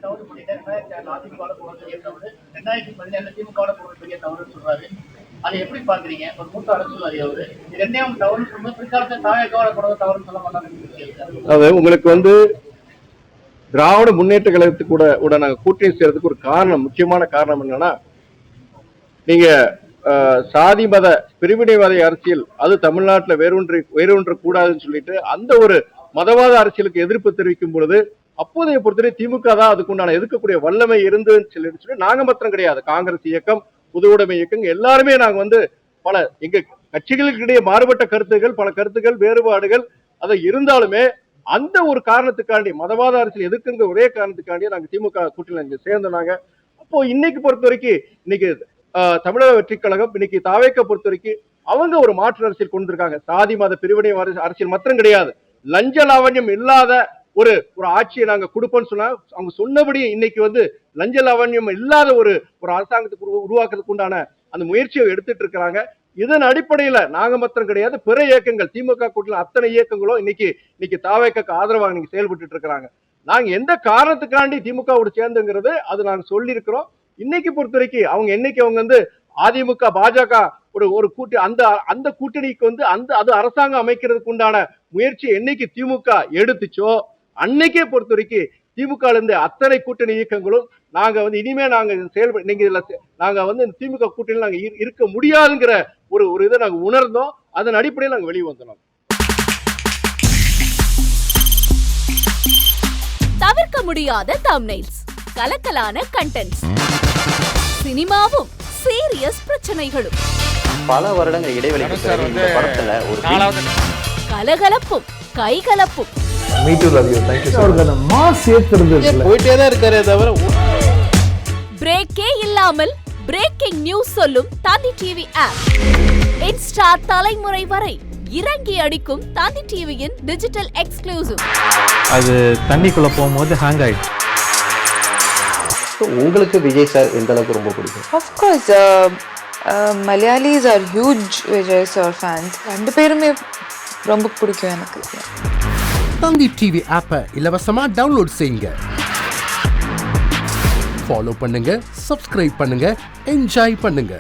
தவறு பண்ணிட்டேன். 2006 அதிமுகவோட போன பெரிய தவறு, 2017 திமுகவோட போன பெரிய தவறுன்னு சொல்றாரு. அதை எப்படி பாக்குறீங்க? ஒரு மூத்த அரசியல்வாதி அவரு ரெண்டையும் தவறுன்னு சொல்லும்போது பிற்காலத்தில் தாவேக்காவோட போனது தவறுன்னு சொல்ல மாட்டாங்க. அது உங்களுக்கு திராவிட முன்னேற்ற கழகத்துக்கு கூட நாங்க கூட்டணி செய்யறதுக்கு ஒரு காரணம், முக்கியமான காரணம் என்னன்னா, நீங்க சாதி மத பிரிவினைவாத அரசியல் அது தமிழ்நாட்டில் வேரூன்ற கூடாதுன்னு சொல்லிட்டு அந்த ஒரு மதவாத அரசியலுக்கு எதிர்ப்பு தெரிவிக்கும் பொழுது அப்போதைய பொறுத்தவரை திமுக தான் அதுக்குண்டான எதிர்க்கக்கூடிய வல்லமை இருந்துன்னு சொல்லி நாங்க மாத்திரம் கிடையாது, காங்கிரஸ் இயக்கம், பொது உடைமை இயக்கம் எல்லாருமே நாங்க பல எங்க கட்சிகளுக்கிடையே மாறுபட்ட கருத்துகள், பல கருத்துக்கள், வேறுபாடுகள் அதை இருந்தாலுமே அந்த ஒரு காரணத்துக்காண்டி, மதவாத அரசியல் எதிர்க்கின்ற ஒரே காரணத்துக்காண்டி நாங்க திமுக கூட்டணியில சேர்ந்தோம். அப்போ இன்னைக்கு பொறுத்த வரைக்கும் இன்னைக்கு தமிழக வெற்றி கழகம் இன்னைக்கு தாவேக்க பொறுத்த வரைக்கும் அவங்க ஒரு மாற்று அரசியல் கொண்டு இருக்காங்க. சாதி மத பிரிவினை அரசியல் மாத்திரம் கிடையாது, லஞ்ச லாவண்யம் இல்லாத ஒரு ஆட்சியை நாங்க கொடுப்போம்னு சொன்னா அவங்க சொன்னபடி இன்னைக்கு லஞ்ச லாவண்யம் இல்லாத ஒரு அரசாங்கத்துக்கு உருவாக்குறதுக்கு உண்டான அந்த முயற்சியை எடுத்துட்டு இருக்கிறாங்க. இதன் அடிப்படையில நாங்க மாத்திரம் கிடையாது, பிற இயக்கங்கள், திமுக கூட்டணி அத்தனை இயக்கங்களும் இன்னைக்கு தாவேக்கு ஆதரவாக நீங்க செயல்பட்டு இருக்கிறாங்க. நாங்க எந்த காரணத்துக்காண்டி திமுகவோட சேர்ந்துங்கிறது அது நாங்க சொல்லி இருக்கிறோம். இன்னைக்கு பொறுத்த வரைக்கும் அவங்க என்னைக்கு அதிமுக பாஜக ஒரு கூட்டணி அந்த கூட்டணிக்கு அது அரசாங்கம் அமைக்கிறதுக்கு உண்டான முயற்சி என்னைக்கு திமுக எடுத்துச்சோ அன்னைக்கே பொறுத்த வரைக்கும் திமுக இருந்து அத்தனை கூட்டணி இயக்கங்களும் நாங்க இனிமே நாங்க செயல்பட நீங்க இதுல நாங்க திமுக கூட்டணியில் நாங்க இருக்க முடியாதுங்கிற ஒரு இதை நாங்க உணர்ந்தோம். அதன் அடிப்படையில் நாங்க வெளியே வந்தோம். தவிர்க்க முடியாத தம்ப்நெயில்ஸ், கலக்கலான கண்டென்ட்ஸ், சினிமாவும் சீரியஸ் பிரச்சனைகளும், பல வருடங்கள் இடைவெளிக்கு பிறகு இந்த படத்துல ஒரு கலகலப்பும் கைகலப்பும், பிரேக்கே இல்லாமல் பிரேக்கிங் நியூஸ் சொல்லும் தந்தி டிவி ஆப். இன்ஸ்டா தலைமுறை வரை இறங்கி அடிக்கும் தந்தி டிவியின் டிஜிட்டல் எக்ஸ்க்ளூசிவ். அது தண்ணிக்குள்ள போகும்போது ஹேங் ஆயிடும். உங்களுக்கு விஜய் சார் எந்த அளவுக்கு ரொம்ப பிடிக்கும்? Of course, Malayalis are huge Vijay sir fans. ரெண்டு பேருமே ரொம்ப பிடிக்கும் எனக்கு. தந்தி டிவி ஆப்பை இலவசமா டவுன்லோட் செய்யுங்க. ஃபாலோ பண்ணுங்க, சப்ஸ்கிரைப் பண்ணுங்க, என்ஜாய் பண்ணுங்க.